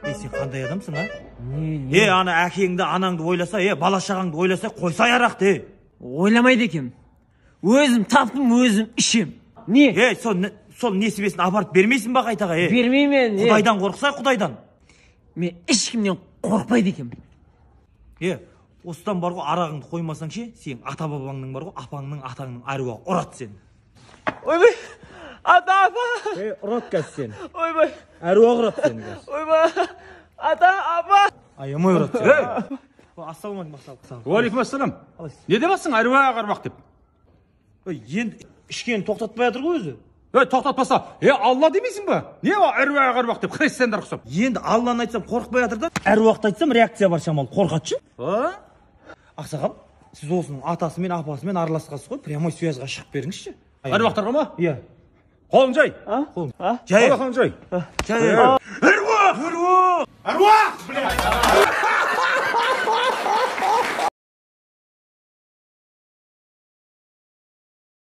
Сен қандай адамсың, а? Ана әкеңді, анаңды ойласа, бала шағаңды ойласа, қойса аярақты. Ойламайды екем. Өзім таптым, өзім ішем. Не? Сол несібесін апарып бермейсің ба қайтаға? Бермеймен. Құдайдан қорқса, Құдайдан. Мен ешкімнен қорқпайды екем. Осыдан бар ғой, арағыңды қоймасаң ше, сен ата-бабаңның бар ғой, апаңның, атаңның аруағы ұрады сен. Ойбай, ата-апа. Ұрады кәз сен. Ойбай. Аруағы ұрады сен кәз. Ойбай, ата-апа. Аямай ұрады сен. Ассалаумалейкум. Уалейкумассалам. Не демасың, аруақ арбақ деп? Енді ішкені тоқтатпай жатыр ғой өзі. Тоқтатпаса, Алла демейсің ба? Не аруақ арбақ деп, христиандар құсап? Енді Алланы айтсам қорқпай жатыр да, аруақты айтсам реакция бар шамалы, қорқатшы. Ақсақал, сіз осының атасы мен апасымен араласқансыз ғой, прямой связьға шығып беріңізші. Аруақтарға ма? Иә. Қолын жай. Жай. Қолын жай. Жай. Аруақ! Аруақ! Аруақ!